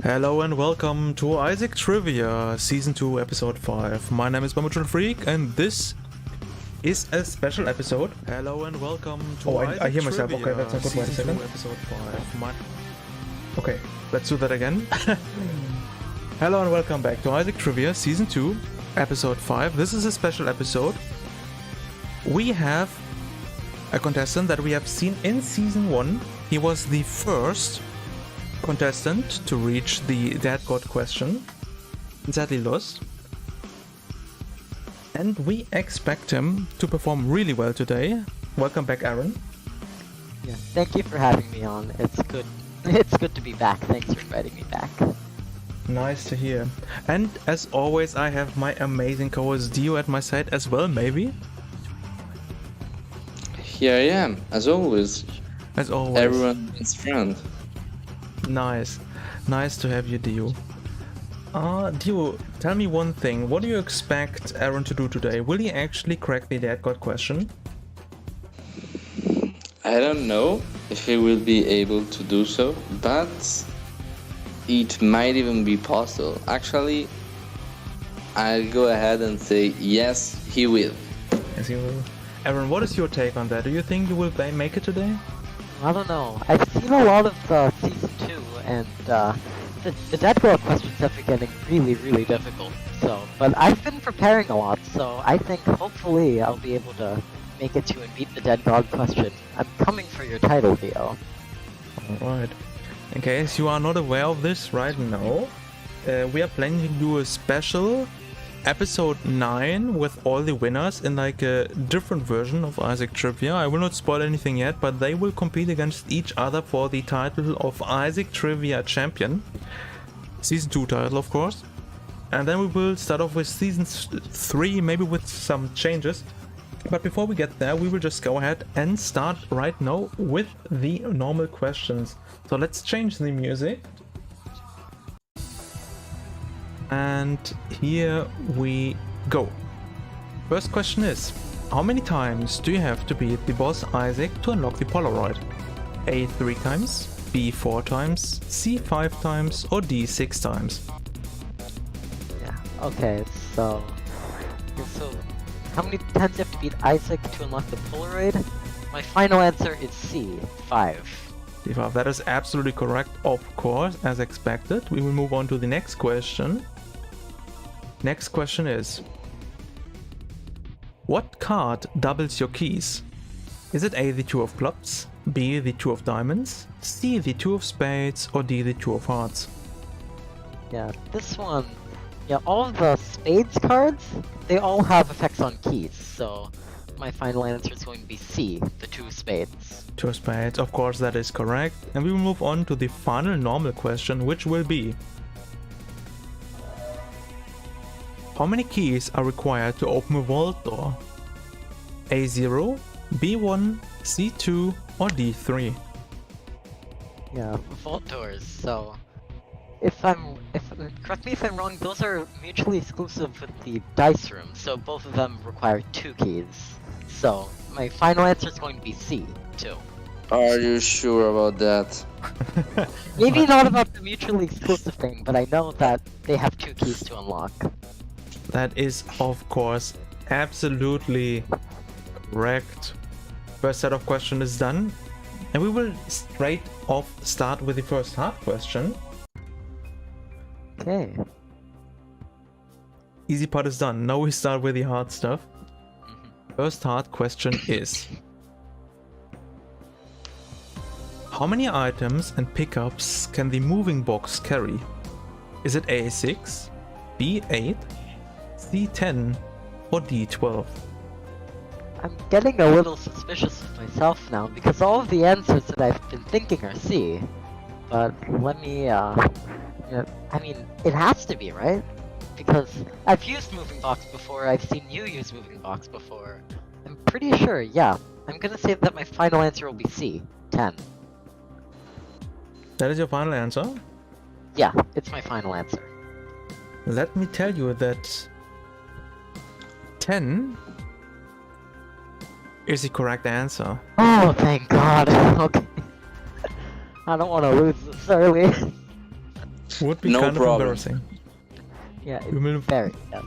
Hello and welcome to Isaac Trivia, Season 2, Episode 5. My name is Bambochutafreak and this is a special episode. Hello and welcome to Isaac I hear myself. Trivia, Okay, that's not good. Wait a Season 2, second. Episode 5. Okay. Let's do that again. Hello and welcome back to Isaac Trivia, Season 2, Episode 5. This is a special episode. We have a contestant that we have seen in Season 1. He was the first contestant to reach the Dead God question. Sadly lost. And we expect him to perform really well today. Welcome back, Aaron. Yeah, thank you for having me on. It's good. It's good to be back. Thanks for inviting me back. Nice to hear. And as always, I have my amazing co-host Dio at my side as well, maybe? Here I am, as always. As always. Everyone's friend. Nice. Nice to have you, Dio. Dio, tell me one thing. What do you expect Aaron to do today? Will he actually crack the Dead God question? I don't know if he will be able to do so, but it might even be possible. Actually, I'll go ahead and say yes, he will. Yes, he will. Aaron, what is your take on that? Do you think you will make it today? I don't know. I've seen a lot of season 2, and the Dead God questions have been getting really difficult. So, but I've been preparing a lot, so I think hopefully I'll be able to make it to and beat the Dead God question. I'm coming for your title, Theo. Alright. In case you are not aware of this right now, we are planning to do a special episode 9 with all the winners in like a different version of Isaac Trivia. I will not spoil anything yet, but they will compete against each other for the title of Isaac Trivia Champion. Season 2 title, of course. And then we will start off with Season 3, maybe with some changes. But before we get there, we will just go ahead and start right now with the normal questions. So let's change the music. And here we go. First question is, how many times do you have to beat the boss Isaac to unlock the Polaroid? A 3 times, B 4 times, C 5 times, or D 6 times? Yeah. Okay. So how many times do you have to beat Isaac to unlock the Polaroid? My final answer is C, 5. D5, that is absolutely correct, of course, as expected. We will move on to the next question. Next question is, what card doubles your keys? Is it A, the 2 of clubs, B, the 2 of diamonds, C, the 2 of spades, or D, the 2 of hearts? Yeah, this one, yeah, all of the spades cards, they all have effects on keys, so my final answer is going to be C, the 2 of spades. 2 of spades, of course, that is correct. And we will move on to the final normal question, which will be, how many keys are required to open a vault door? A0, B1, C2, or D3? Yeah, vault doors, so correct me if I'm wrong, those are mutually exclusive with the dice room, so both of them require 2 keys. So my final answer is going to be C, 2. Are you sure about that? Maybe not about the mutually exclusive thing, but I know that they have 2 keys to unlock. That is, of course, absolutely correct. First set of questions is done. And we will straight off start with the first hard question. Okay. Easy part is done. Now we start with the hard stuff. First hard question is, how many items and pickups can the moving box carry? Is it A6, B8, C10, or D12? I'm getting a little suspicious of myself now, because all of the answers that I've been thinking are C. But let me, I mean, it has to be, right? Because I've used moving box before, I've seen you use moving box before. I'm pretty sure, yeah. I'm gonna say that my final answer will be C, 10. That is your final answer? Yeah, it's my final answer. Let me tell you that 10 is the correct answer. Oh, thank God. Okay. I don't want to lose this early. Would be No kind problem. of embarrassing. Yeah, We will, very, yes.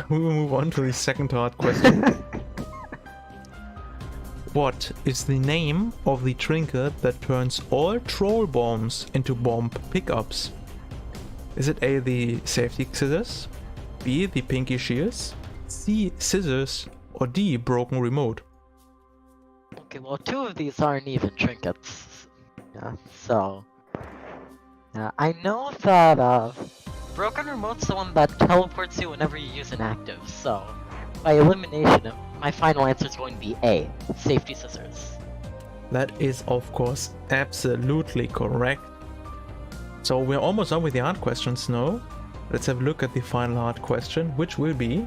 we will move on to the second hard question. What is the name of the trinket that turns all troll bombs into bomb pickups? Is it A, the safety scissors, B, the pinky shears, C, scissors, or D, broken remote? Okay, well, two of these aren't even trinkets. Yeah, so... Yeah, I know that, Broken Remote's the one that teleports you whenever you use an active, so... By elimination, my final answer is going to be A, safety scissors. That is, of course, absolutely correct. So we're almost done with the hard questions now. Let's have a look at the final hard question, which will be...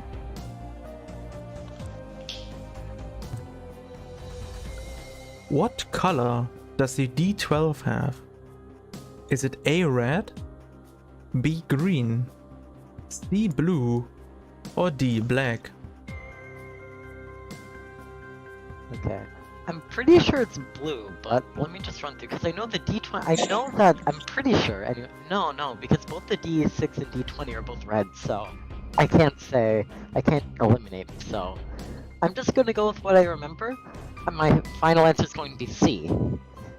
What color does the D12 have? Is it A, red, B, green, C, blue, or D, black? Okay. I'm pretty sure it's blue, but let me just run through, because I know the D20, I know that, I'm pretty sure, anyway, no, because both the D6 and D20 are both red, so I can't eliminate, so I'm just gonna go with what I remember, and my final answer is going to be C.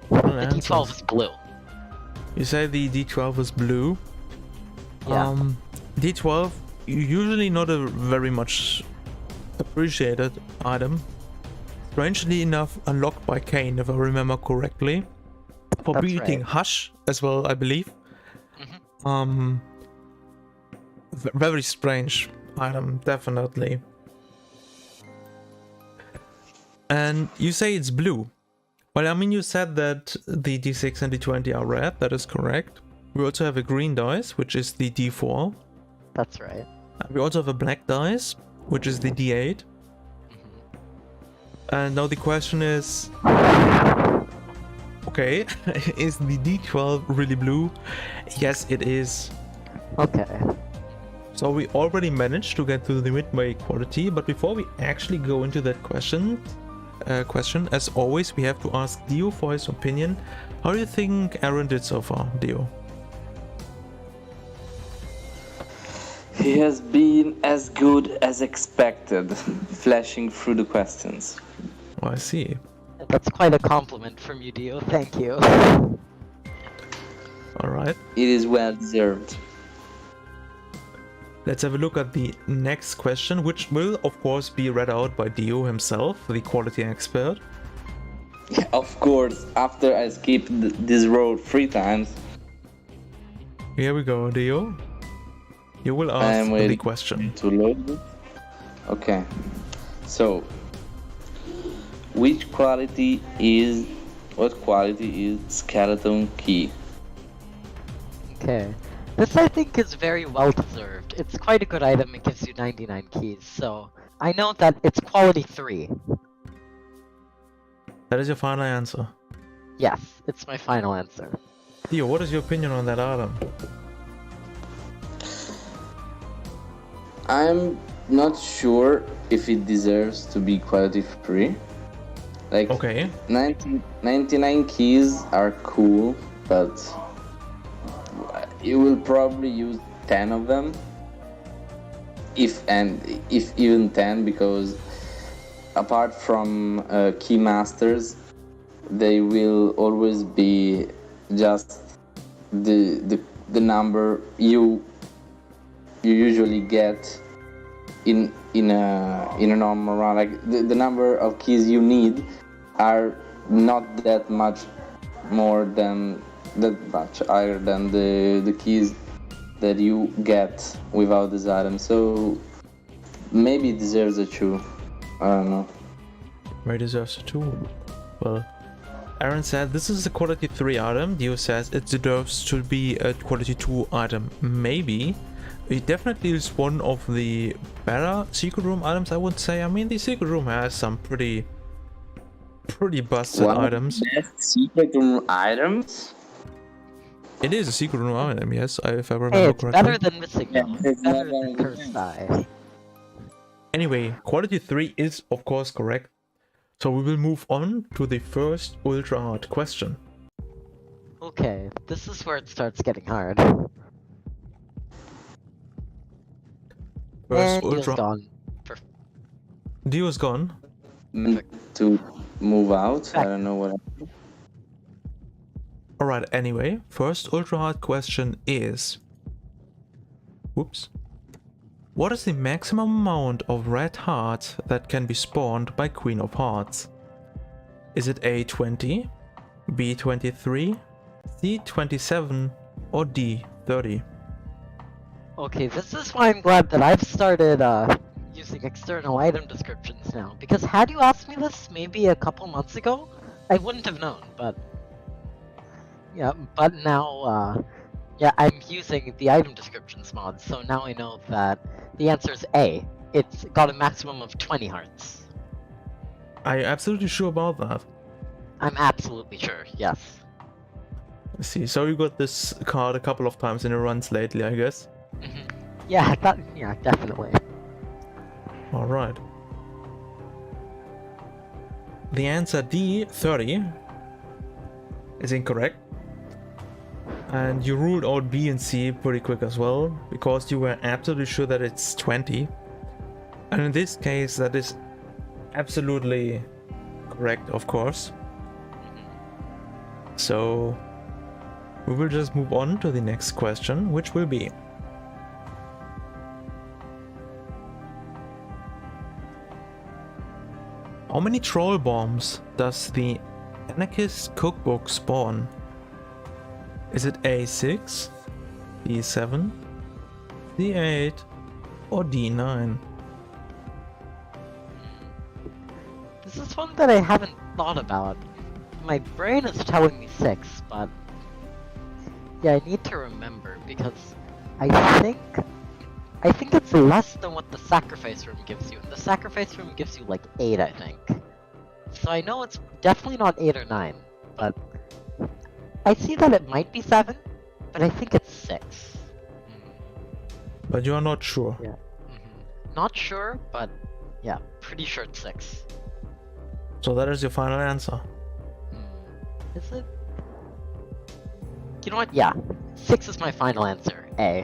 The D12 is blue. You say the D12 is blue? Yeah. D12, usually not a very much appreciated item. Strangely enough, unlocked by Kane, if I remember correctly. For That's beating right. Hush as well, I believe. Very strange item, definitely. And you say it's blue. Well, I mean, you said that the D6 and D20 are red, that is correct. We also have a green dice, which is the D4. That's right. And we also have a black dice, which is the D8. And now the question is... Okay, is the D12 really blue? Yes, it is. Okay. So we already managed to get to the midway quality, but before we actually go into that question, as always, we have to ask Dio for his opinion. How do you think Aaron did so far, Dio? He has been as good as expected, flashing through the questions. Oh, I see. That's quite a compliment from you, Dio. Thank you. Alright. It is well deserved. Let's have a look at the next question, which will, of course, be read out by Dio himself, the quality expert. Of course, after I skipped this road 3 times. Here we go, Dio. You will ask the question. To load it. Okay. So, what quality is skeleton key? Okay. This I think is very well deserved. It's quite a good item, it gives you 99 keys, so I know that it's quality 3. That is your final answer. Yes, it's my final answer. Dio, what is your opinion on that item? I'm not sure if it deserves to be quality 3. Like, Okay. 99 keys are cool, but you will probably use 10 of them. If even 10, because apart from key masters, they will always be just the number you usually get in a normal run. Like the number of keys you need are not that much higher than the keys that you get without this item. So maybe it deserves a 2. I don't know. Maybe deserves a 2. Well, Aaron said this is a quality 3 item. Dio says it deserves to be a quality 2 item. Maybe. It definitely is one of the better secret room items, I would say. I mean, the secret room has some pretty busted items. Best secret room items? It is a secret room item, yes, if I remember Hey, it's correctly. better than missing them. It's better than cursed eye. Anyway, quality 3 is of course correct. So we will move on to the first ultra hard question. Okay, this is where it starts getting hard. First And Dio's ultra. gone. Dio's gone. To move out. I Back. don't know what. Alright, anyway, first ultra hard question is... Whoops. What is the maximum amount of red hearts that can be spawned by Queen of Hearts? Is it A 20, B 23, C 27, or D 30? Okay, this is why I'm glad that I've started using external item descriptions now. Because had you asked me this maybe a couple months ago, I wouldn't have known. But yeah, but now yeah, I'm using the item descriptions mod, so now I know that the answer is A. It's got a maximum of 20 hearts. Are you absolutely sure about that? I'm absolutely sure. Yes. I see, so you got this card a couple of times in your runs lately, I guess. Yeah, yeah, definitely. Alright. The answer D 30 is incorrect. And you ruled out B and C pretty quick as well, because you were absolutely sure that it's 20. And in this case, that is absolutely correct, of course. So we will just move on to the next question, which will be: how many troll bombs does the Anarchist Cookbook spawn? Is it A6, D7, D8, or D9? This is one that I haven't thought about. My brain is telling me 6, but yeah, I need to remember because I think it's less than what the sacrifice room gives you. And the sacrifice room gives you like 8, I think. So I know it's definitely not 8 or 9, but I see that it might be 7, but I think it's 6. But you are not sure. Yeah. Not sure, but yeah, pretty sure it's 6. So that is your final answer. Is it? You know what? Yeah, 6 is my final answer. A.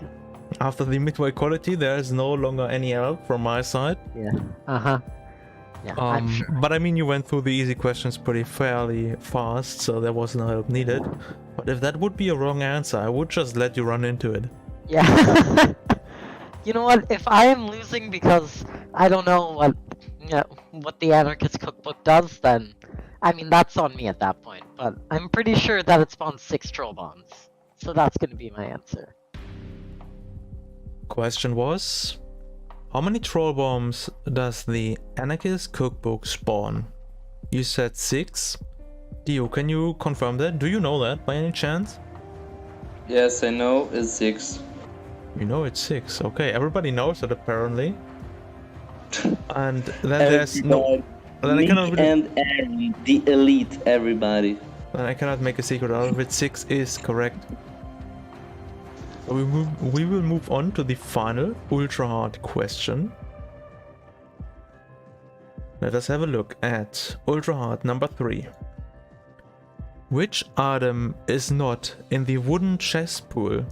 After the midway quality, there is no longer any help from my side. Yeah. Uh-huh. Yeah, I'm sure. But I mean, you went through the easy questions pretty fairly fast, so there was no help needed. But if that would be a wrong answer, I would just let you run into it. Yeah. You know what? If I am losing because I don't know what the Anarchist Cookbook does, then I mean that's on me at that point. But I'm pretty sure that it spawns 6 troll bombs, so that's gonna be my answer. Question was: how many troll bombs does the Anarchist Cookbook spawn? You said 6. Dio, can you confirm that? Do you know that by any chance? Yes, I know it's 6. You know it's 6. Okay, everybody knows that apparently. And then there's no... Then I cannot really, and Aaron, the elite, everybody. then I cannot make a secret out of it. 6 is correct. So we will move on to the final ultra hard question. Let us have a look at ultra hard number 3. Which item is not in the wooden chest pool?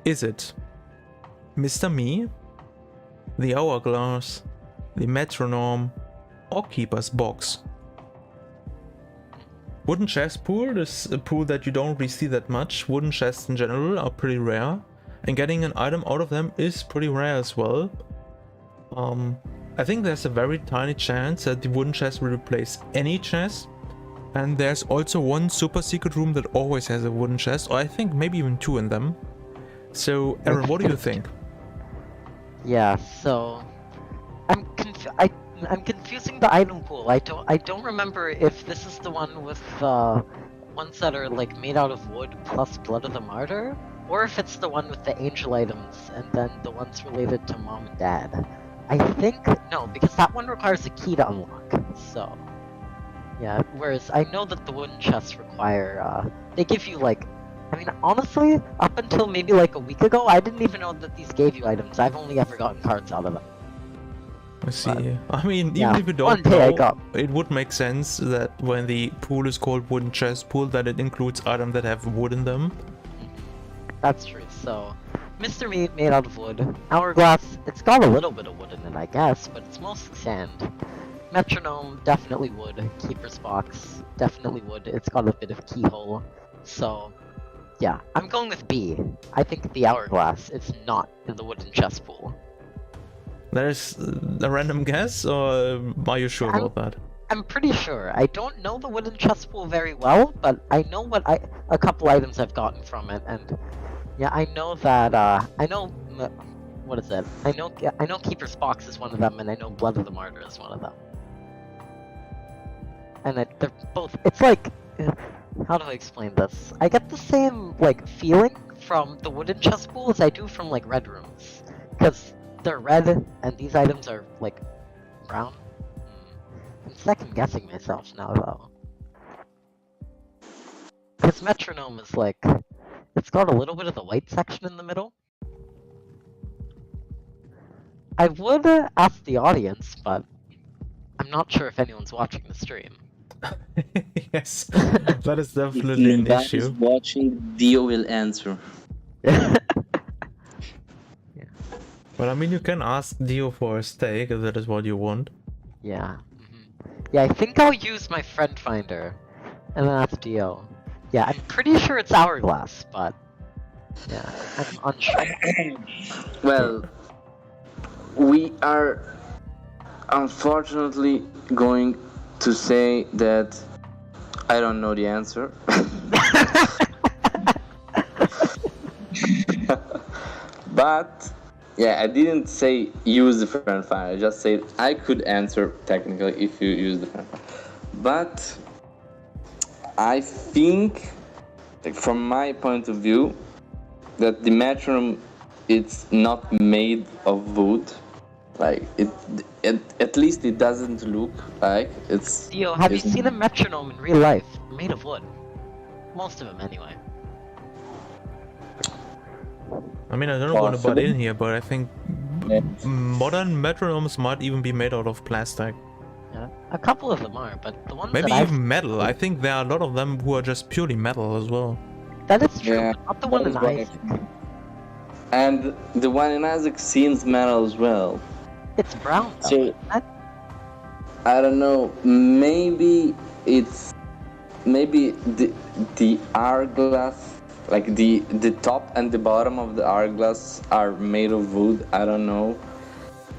Is it Mr. Me, the Hourglass, the Metronome, or Keeper's Box? Wooden chest pool is a pool that you don't really see that much. Wooden chests in general are pretty rare, and getting an item out of them is pretty rare as well. I think there's a very tiny chance that the wooden chest will replace any chest. And there's also one super secret room that always has a wooden chest, or I think maybe even 2 in them. So, Aaron, what do you think? Yeah, so I'm confusing the item pool. I don't remember if this is the one with ones that are like made out of wood plus Blood of the Martyr, or if it's the one with the angel items and then the ones related to mom and dad. I think no, because that one requires a key to unlock. So yeah, whereas I know that the wooden chests require they give you like, I mean honestly, up until maybe like a week ago, I didn't even know that these gave you items. I've only ever gotten cards out of them. I see. I mean, yeah, even if you don't one day I know, got. it would make sense that when the pool is called wooden chest pool, that it includes items that have wood in them. That's true. So Mr. Meat made out of wood. Hourglass, it's got a little bit of wood in it, I guess, but it's mostly sand. Metronome, definitely wood. Keeper's box, definitely wood. It's got a bit of keyhole. So, yeah, I'm going with B. I think the hourglass is not in the wooden chess pool. That is a random guess, or are you sure about that? I'm pretty sure. I don't know the wooden chess pool very well, but I know a couple items I've gotten from it, and yeah, I know that, what is it? I know Keeper's Box is one of them, and I know Blood of the Martyr is one of them. And they're both, it's like, how do I explain this? I get the same, like, feeling from the wooden chess pool as I do from, like, red rooms. Because they're red, and these items are, like, brown. I'm second guessing myself now, though. Because Metronome is, like, it's got a little bit of the white section in the middle. I would ask the audience, but I'm not sure if anyone's watching the stream. Yes, that is definitely an If issue. watching, Dio will answer. Yeah. But I mean, you can ask Dio for a steak if that is what you want. Yeah. Yeah, I think I'll use my friend finder and then ask Dio. Yeah, I'm pretty sure it's hourglass, but yeah, I'm unsure. Well, we are unfortunately going to say that I don't know the answer. But yeah, I didn't say use the friend finder. I just said I could answer technically if you use the friend finder. But I think, like, from my point of view, that the metronome, it's not made of wood. Like it at least it doesn't look like it's. Dio, have you seen a metronome in real life? Made of wood. Most of them, anyway. I mean, I don't want to butt in here, but I think modern metronomes might even be made out of plastic. Yeah, a couple of them are, but the ones Maybe that even metal. I think there are a lot of them who are just purely metal as well. That is true, Yeah, but not the one in that is what I Isaac. think. And the one in Isaac seems metal as well. It's brown though. So I don't know. Maybe the hourglass, like the top and the bottom of the hourglass are made of wood. I don't know,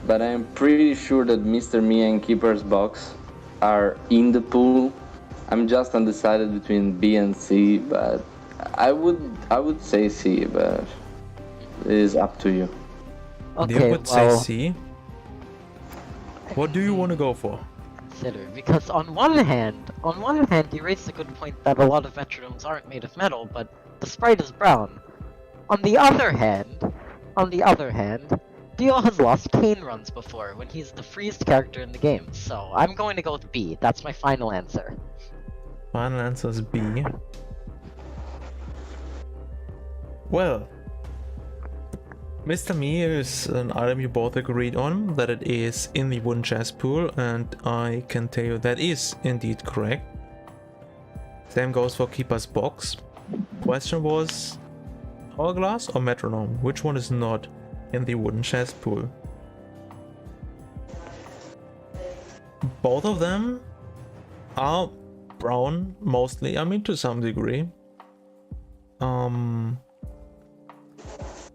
but I'm pretty sure that Mr. Mia and Keeper's Box are in the pool. I'm just undecided between B and C, but I would say C, but it is up to you. Okay, Dio would well, say C. What do you want to go for? consider, because on one hand, you raised a good point that a lot of metronomes aren't made of metal, but the sprite is brown. On the other hand, Dio has lost cane runs before when he's the freest character in the game, so I'm going to go with B. That's my final answer. Final answer is B. Well, Mr. Me is an item you both agreed on, that it is in the wooden chest pool, and I can tell you that is indeed correct. Same goes for Keeper's Box. Question was hourglass or metronome? Which one is not in the wooden chest pool? Both of them are brown, mostly. I mean, to some degree.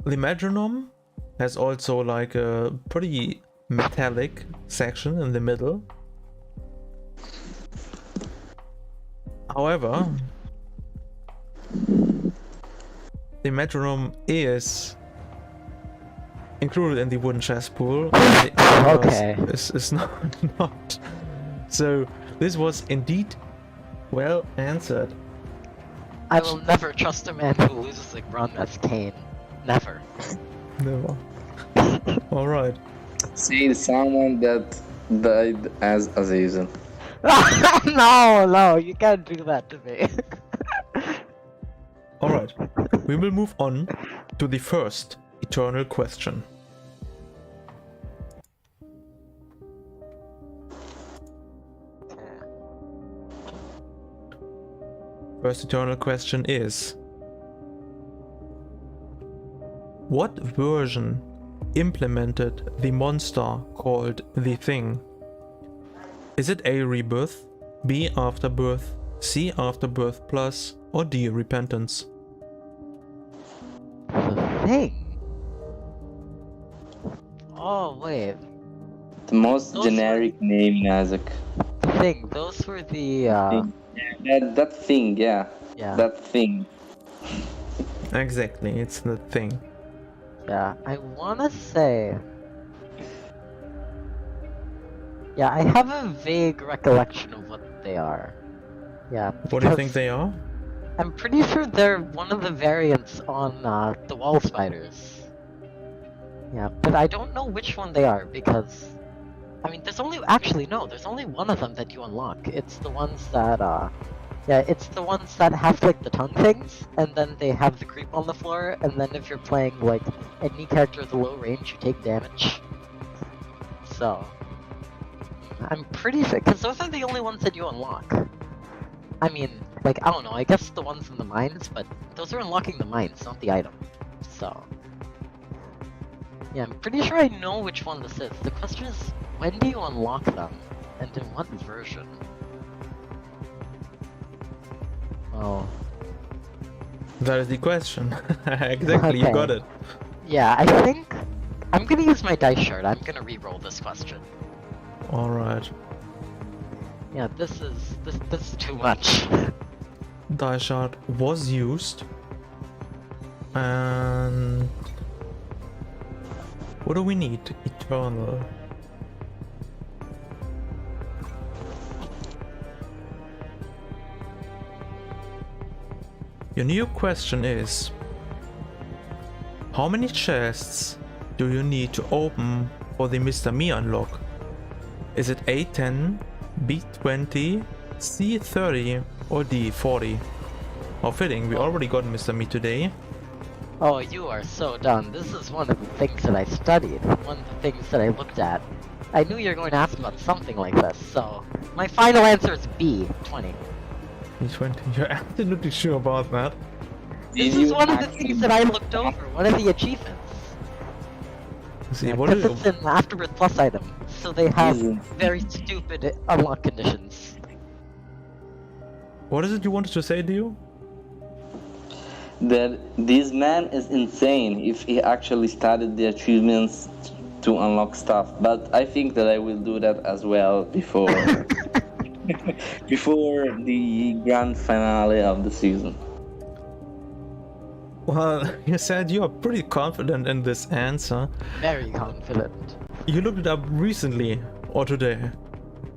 The metronome has also like a pretty metallic section in the middle. However, the metronome is included in the wooden chest pool. And the hourglass Okay. is not. So this was indeed well answered. I will never trust a man who loses a run as Kane. Never. Never. Alright. Say someone that died as Azazel. No, you can't do that to me. Alright. We will move on to the first eternal question. First eternal question is: What version implemented the monster called the Thing? Is it A. Rebirth, B. Afterbirth, C. Afterbirth Plus, or D. Repentance? The Thing? Oh, wait. The most Those generic name, Nazak. The Thing, those were the, That thing, yeah. yeah. That thing. Exactly, it's the Thing. Yeah, I wanna say... Yeah, I have a vague recollection of what they are. Yeah, What do you because think they are? I'm pretty sure they're one of the variants on the wall spiders. Yeah, but I don't know which one they are because... I mean, there's only... Actually, no, there's only one of them that you unlock. It's the ones that, yeah, it's the ones that have, like, the tongue things, and then they have the creep on the floor, and then if you're playing, like, any character at the low range, you take damage. So... I'm pretty sure, because those are the only ones that you unlock. I mean, like, I don't know, I guess the ones in the mines, but those are unlocking the mines, not the item. So... Yeah, I'm pretty sure I know which one this is. The question is, when do you unlock them? And in what version? Oh. That is the question. Exactly, you got it. Yeah, I think... I'm gonna use my dice shard. I'm gonna re-roll this question. Alright. Yeah, this is too much. Die shard was used. And... what do we need? Eternal. Your new question is, how many chests do you need to open for the Mr. Me unlock? Is it A10, B20, C30 or D40? How fitting, we already got Mr. Me today. Oh, you are so done. This is one of the things that I studied. One of the things that I looked at. I knew you were going to ask about something like this, so... My final answer is B, 20. B20, you're absolutely sure about that? This is one of the things that I looked over, one of the achievements. See, what Because do it's an Afterbirth Plus item, so they have Easy. very stupid unlock conditions. what is it you wanted to say, Dio? That this man is insane if he actually started the achievements to unlock stuff, but I think that I will do that as well before before the grand finale of the season. Well, you said you are pretty confident in this answer. Very confident. You looked it up recently, or today.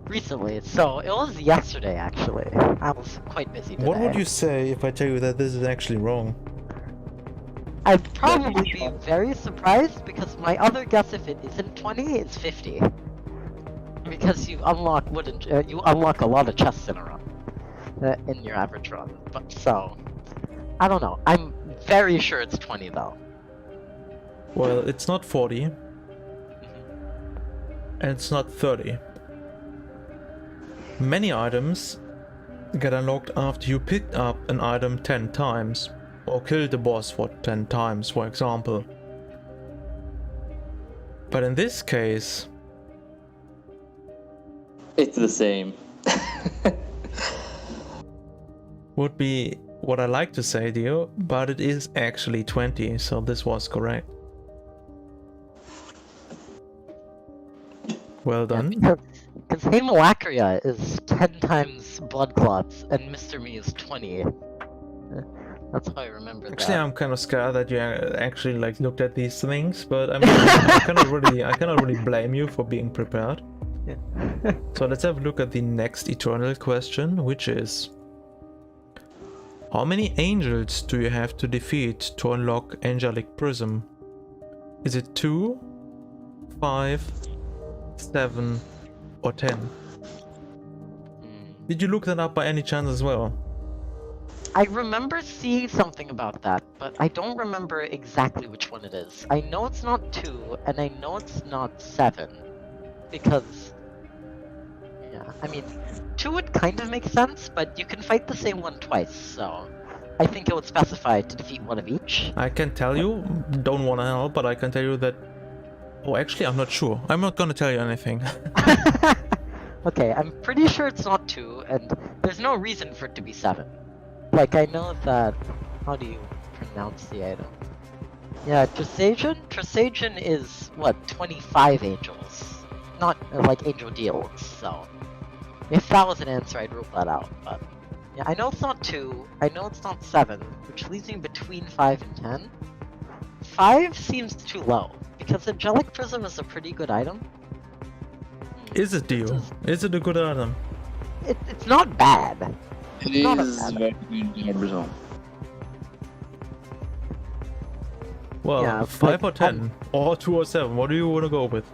Recently, so it was yesterday actually. I was quite busy today. What would you say if I tell you that this is actually wrong? I'd probably be very surprised because my other guess if it isn't 20, it's 50. Because you unlock you unlock a lot of chests in a run, in your average run. But so, I don't know. I'm very sure it's 20 though. Well, it's not 40. And it's not 30. Many items get unlocked after you picked up an item 10 times. Or killed the boss for 10 times, for example. But in this case... It's the same. would be what I like to say, Dio, but it is actually 20, so this was correct. Well done. Because Hemolacria is 10 times blood clots and Mr. Me is 20. That's how I remember Actually, that. I'm kind of scared that you actually like looked at these things, but I mean, I cannot really blame you for being prepared. Yeah. So let's have a look at the next eternal question, which is: how many angels do you have to defeat to unlock Angelic Prism? Is it 2, 5, 7, or 10? Did you look that up by any chance as well? I remember seeing something about that, but I don't remember exactly which one it is. I know it's not 2, and I know it's not 7. Because... yeah, I mean, 2 would kind of make sense, but you can fight the same one twice, so... I think it would specify to defeat one of each. I can tell you, don't want to help, but I can tell you that... Oh, actually, I'm not sure. I'm not gonna tell you anything. Okay, I'm pretty sure it's not 2, and there's no reason for it to be 7. Like, I know that... How do you pronounce the item? Yeah, Trisagion? Trisagion is, what, 25 angels. Not, like, angel deals, so... If that was an answer, I'd rule that out, but... Yeah, I know it's not 2, I know it's not 7, which leaves me between 5 and 10. 5 seems too low, because Angelic Prism is a pretty good item. Is it, Dio? Is it a good item? It's not bad. It Not a is bad very good. Well, Yeah, 5 or like, 10, or 2 or 7. What do you want to go with?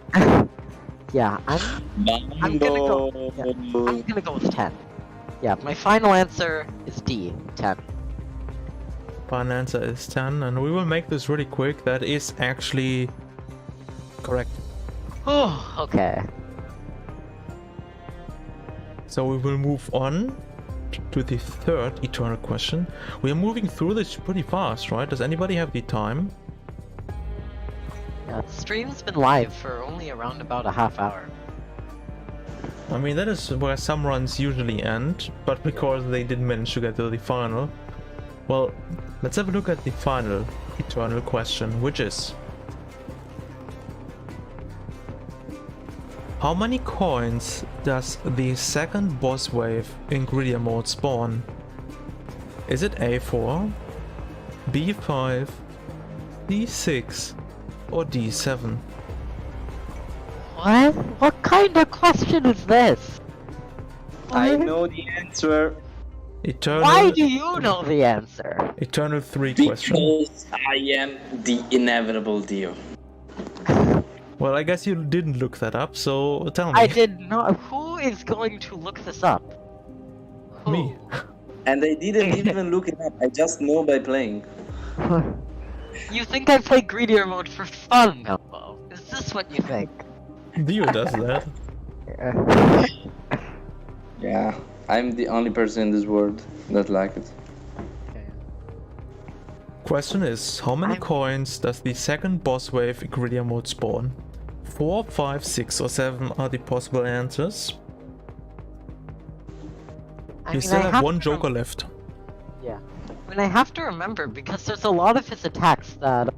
Yeah, I'm gonna go. Yeah, I'm gonna go with 10. Yeah, my final answer is D, 10. Final answer is 10, and we will make this really quick. That is actually correct. Oh, okay. So we will move on to the third eternal question. We are moving through this pretty fast, right? Does anybody have the time? Yeah, the stream's been live for only around about a half hour. I mean, that is where some runs usually end, but because they didn't manage to get to the final. Well, let's have a look at the final eternal question, which is... How many coins does the second boss wave in Greedier mode spawn? Is it A4, B5, D6, or D7? What? What kind of question is this? I What? know the answer Eternal, Why do you know the answer? Eternal 3 question. because I am the inevitable Dio. Well, I guess you didn't look that up, so tell me. I did not. Who is going to look this up? Who? Me. And I didn't even look it up. I just know by playing. You think I play Greedier mode for fun, Bambo? Is this what you think? Dio does that. Yeah, I'm the only person in this world that like it. Question is, how many coins does the second boss wave in Greedier mode spawn? 4, 5, 6, or 7 are the possible answers. You still have one joker left. Yeah. I mean, I have to remember because there's a lot of his attacks that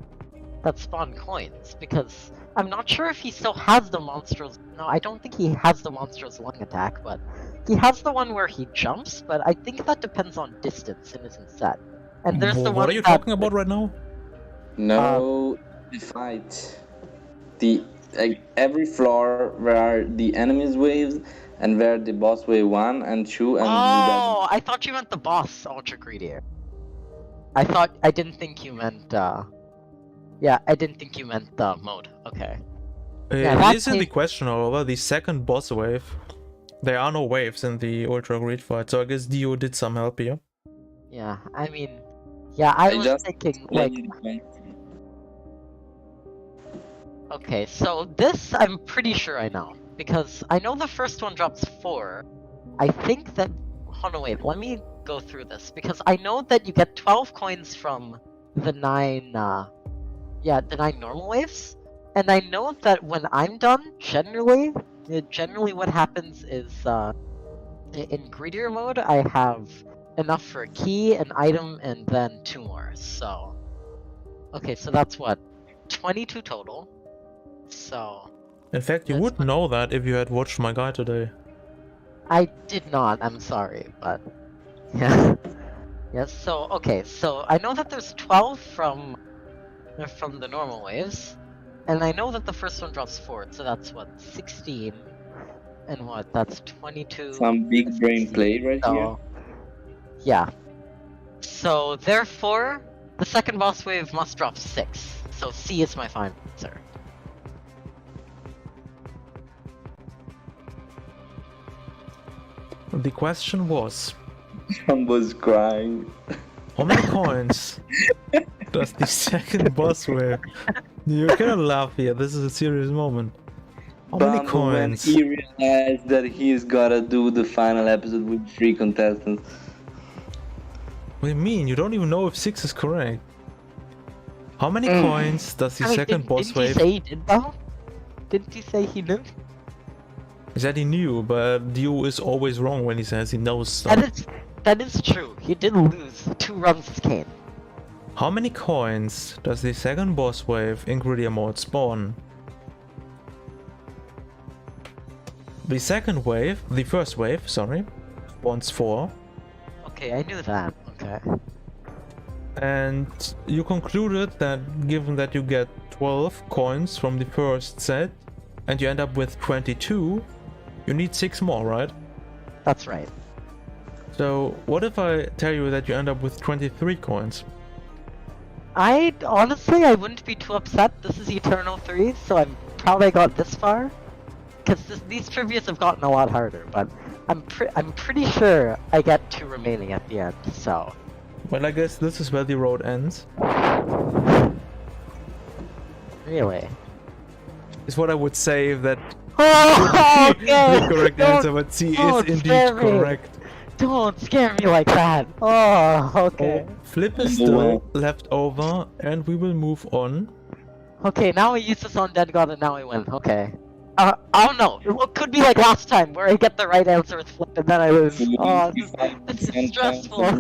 spawn coins. Because I'm not sure if he still has the monstrous. No, I don't think he has the monstrous lung attack, but he has the one where he jumps. But I think that depends on distance and isn't set. And there's the one. What are you talking about right now? No, the fight. The every floor where the enemies waves and where the boss wave 1 and 2 and Oh, I thought you meant the boss Ultra Greedier. I didn't think you meant yeah, I didn't think you meant the mode. Okay. Yeah, It is in the question, however, the second boss wave. There are no waves in the Ultra Greed fight, so I guess Dio did some help here. Yeah, I mean, yeah, I was just thinking like, okay, so this I'm pretty sure I know because I know the first one drops 4. I think that. Hold on, wait. Let me go through this because I know that you get 12 coins from the 9. Yeah, the 9 normal waves, and I know that when I'm done, generally what happens is in greedier mode I have enough for a key, an item, and then 2 more. So, okay, so that's what 22 total. So. In fact, you would know that if you had watched my guide today. I did not, I'm sorry, but yeah. Yes, so okay, so I know that there's 12 from the normal waves, and I know that the first one drops 4, so that's what, 16, and what, that's 22. Some big brain play right here. Yeah. So therefore, the second boss wave must drop 6, so C is my final answer. The question was... Bambo's crying. How many coins does the second boss wave? You cannot laugh here, this is a serious moment. How many coins? When he realized that he's gotta do the final episode with 3 contestants. What do you mean? You don't even know if 6 is correct. How many coins does the second boss didn't he wave... say he did though? Didn't he say he knew? He said he knew, but Dio is always wrong when he says he knows stuff. That is true. He did lose 2 runs to Kane. How many coins does the second boss wave in Grittier mode spawn? The first wave, spawns 4. Okay, I knew that. Okay. And you concluded that given that you get 12 coins from the first set and you end up with 22, you need 6 more, right? That's right. So what if I tell you that you end up with 23 coins? Honestly, I wouldn't be too upset. This is Eternal 3, so I'm proud I got this far. Because these trivias have gotten a lot harder, but I'm pretty sure I get 2 remaining at the end, so... Well, I guess this is where the road ends. Really? Is what I would say if that Oh, okay! the correct answer, but C is indeed correct. Don't scare me like that! Oh, okay. Flip is still left over, and we will move on. Okay, now I use this on Dead God and now I win, okay. I don't know, it could be like last time, where I get the right answer with Flip and then I lose. Oh, this is stressful. What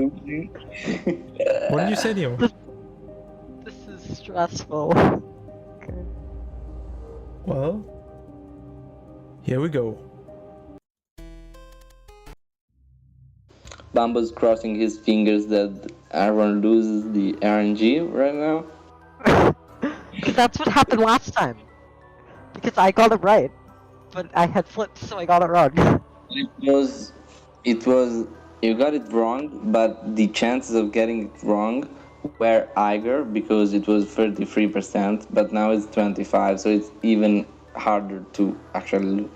did you say, Neo? This is stressful. Okay. Well, here we go. Bambo's crossing his fingers that Aaron loses the RNG right now. Because that's what happened last time. Because I got it right, but I had flipped, so I got it wrong. You got it wrong, but the chances of getting it wrong were higher because it was 33%, but now it's 25%, so it's even harder to actually lose.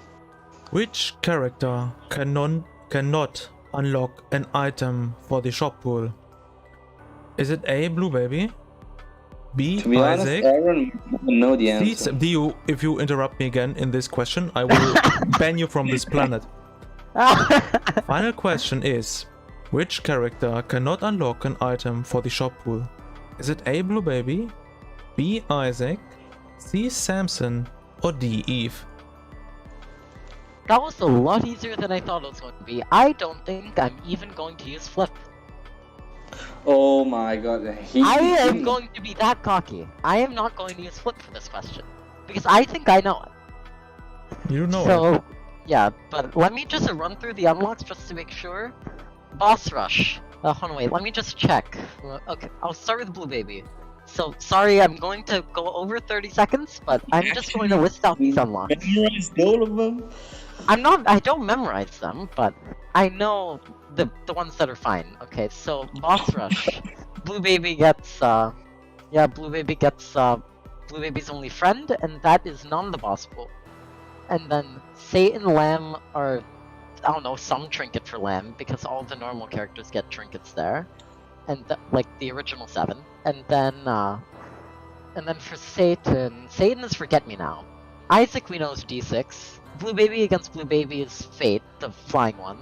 Which character cannot unlock an item for the shop pool? Is it A, Blue Baby? B, To be honest, Isaac? Aaron doesn't know the Please, answer. Dio, if you interrupt me again in this question, I will ban you from this planet. Final question is, which character cannot unlock an item for the shop pool? Is it A, Blue Baby, B, Isaac, C, Samson, or D, Eve? That was a lot easier than I thought it was going to be. I don't think I'm even going to use Flip. Oh my god. I am going to be that cocky. I am not going to use Flip for this question. Because I think I know it. You know it. So, yeah, but let me just run through the unlocks just to make sure. Boss Rush. Hold on, wait, let me just check. Okay, I'll start with Blue Baby. So, sorry, I'm going to go over 30 seconds, but I'm just going to list out these unlocks. Memorized all of them? I don't memorize them, but I know the ones that are fine. Okay, so Boss Rush. Blue Baby gets, Blue Baby's only friend, and that is non the boss pool. And then Satan, Lamb are, I don't know, some trinket for Lamb, because all the normal characters get trinkets there. And like the original 7. And then for Satan is Forget Me Now. Isaac we know is D6. Blue Baby against Blue Baby is Fate, the flying one.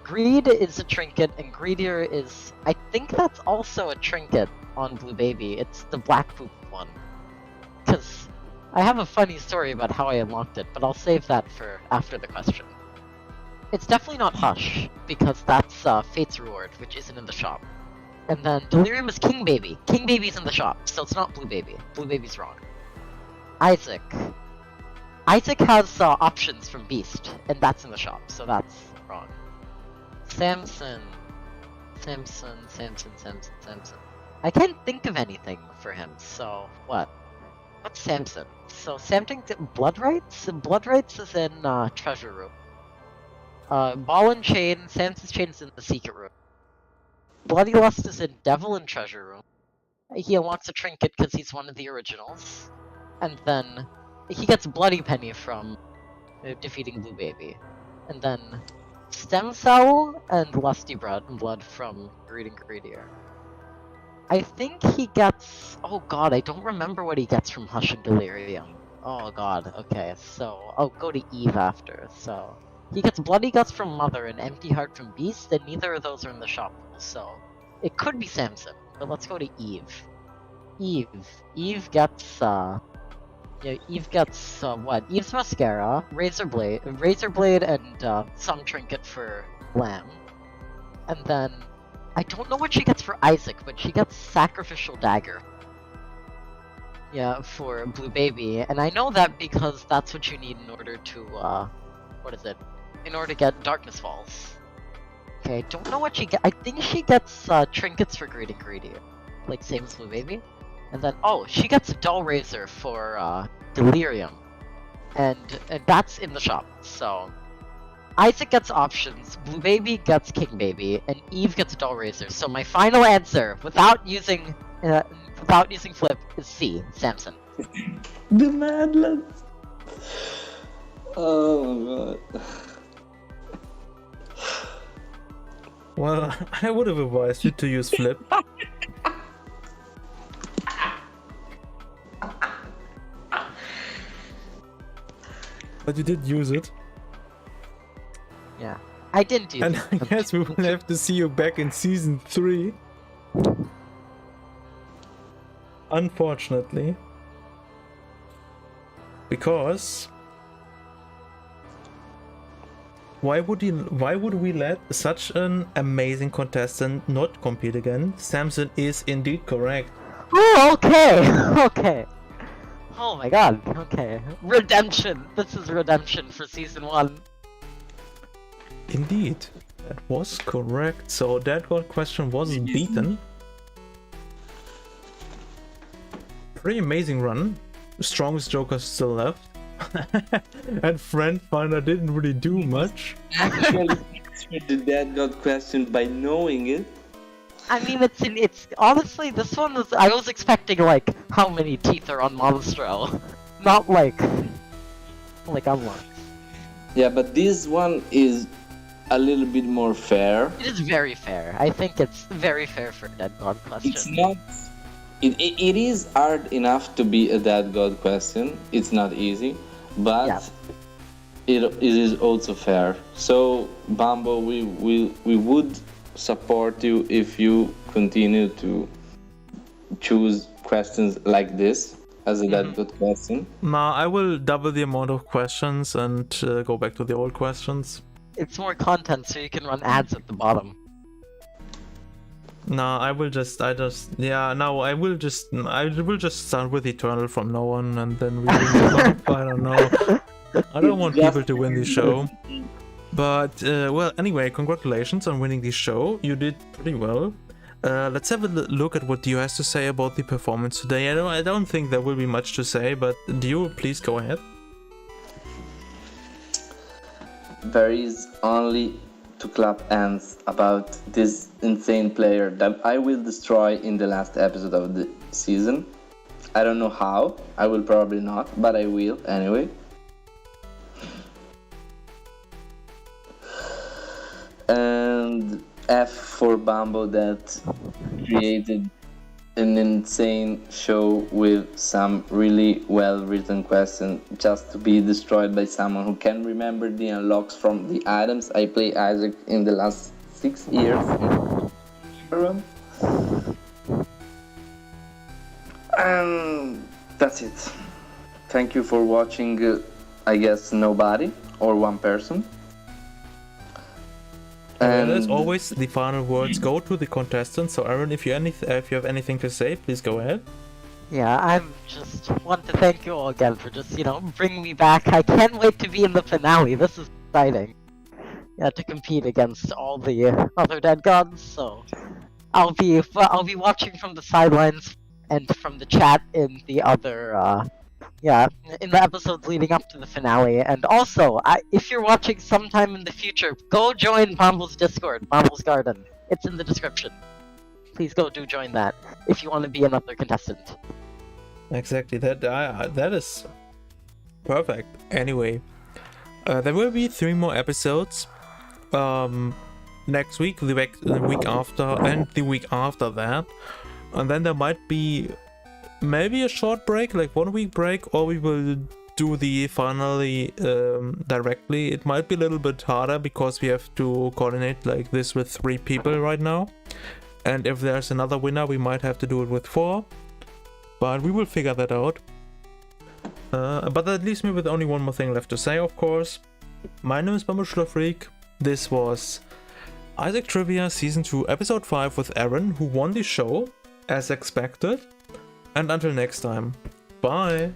Greed is a trinket, and Greedier is... I think that's also a trinket on Blue Baby. It's the black poop one. Because I have a funny story about how I unlocked it, but I'll save that for after the question. It's definitely not Hush, because that's Fate's Reward, which isn't in the shop. And then Delirium is King Baby. King Baby's in the shop, so it's not Blue Baby. Blue Baby's wrong. Isaac. Isaac has options from Beast, and that's in the shop, so that's wrong. Samson. I can't think of anything for him, so what? What's Samson? So Samson, Blood Rights? Blood Rights is in Treasure Room. Ball and Chain, Samson's Chain is in the Secret Room. Bloody Lust is in Devil and Treasure Room. He unlocks a trinket because he's one of the originals. And then he gets Bloody Penny from defeating Blue Baby. And then Stem Cell and Lusty Blood from Greed and Greedier. I think he gets... Oh god, I don't remember what he gets from Hush and Delirium. Oh god, okay, so I'll go to Eve after, so... He gets Bloody Guts from Mother and Empty Heart from Beast, and neither of those are in the shop, so... It could be Samson, but let's go to Eve. Eve gets Eve gets what? Eve's mascara, razor blade, and some trinket for Lamb, and then I don't know what she gets for Isaac, but she gets sacrificial dagger. Yeah, for Blue Baby, and I know that because that's what you need in order to what is it? In order to get Darkness Falls. Okay, I don't know what she gets. I think she gets trinkets for Greedy, like same as Blue Baby. And then, oh, she gets a Dull Razor for Delirium. And that's in the shop, so... Isaac gets options, Blue Baby gets King Baby, and Eve gets a Dull Razor. So my final answer, without using Flip, is C, Samson. The madlands. Oh my god. Well, I would have advised you to use Flip. But you did use it. Yeah, I didn't use And it. I guess we will have to see you back in season 3. Unfortunately. Because... Why would we let such an amazing contestant not compete again? Samson is indeed correct. Oh, okay, okay. Oh my god, okay. Redemption! This is redemption for season 1. Indeed, that was correct. So that one question was beaten. Pretty amazing run. The strongest Joker still left. And Friend Finder didn't really do much. Actually, the Dead God question by knowing it. I mean, it's honestly, this one was, I was expecting, like, how many teeth are on Monstro. Not like unlocks. Yeah, but this one is a little bit more fair. It is very fair. I think it's very fair for a Dead God question. It's not... It is hard enough to be a Dead God question. It's not easy, but Yeah. it is also fair. So, Bambo, we would support you if you continue to choose questions like this as a Dead God question. Nah, I will double the amount of questions and go back to the old questions. It's more content, so you can run ads at the bottom. Nah, I will just start with Eternal from now on, and then we will I don't know. I don't want people to win this show. But, well, anyway, congratulations on winning this show. You did pretty well. Let's have a look at what Dio has to say about the performance today. I don't think there will be much to say, but Dio, please go ahead. There is only to clap hands about this insane player that I will destroy in the last episode of the season. I don't know how, I will probably not, but I will anyway. And F for Bambo that created an insane show with some really well written questions just to be destroyed by someone who can remember the unlocks from the items I play Isaac in the last 6 years. And that's it. Thank you for watching, I guess nobody or one person. And as always, the final words go to the contestants. So Aaron, if you have anything to say, please go ahead. Yeah, I just want to thank you all again for just, bringing me back. I can't wait to be in the finale. This is exciting. Yeah, to compete against all the other Dead Gods. So I'll be watching from the sidelines and from the chat in the other in the episodes leading up to the finale. And also, if you're watching sometime in the future, go join Bamble's Discord, Bamble's Garden. It's in the description. Please go do join that if you want to be another contestant. Exactly, that is perfect. Anyway, there will be 3 more episodes next week, the week after, and the week after that. And then there might be maybe a short break, like 1 week break, or we will do the finale directly. It might be a little bit harder because we have to coordinate like this with 3 people right now. And if there's another winner, we might have to do it with 4. But we will figure that out. But that leaves me with only one more thing left to say, of course. My name is Bambochutafreak. This was Isaac Trivia Season 2 Episode 5 with Aaron, who won the show, as expected. And until next time, bye!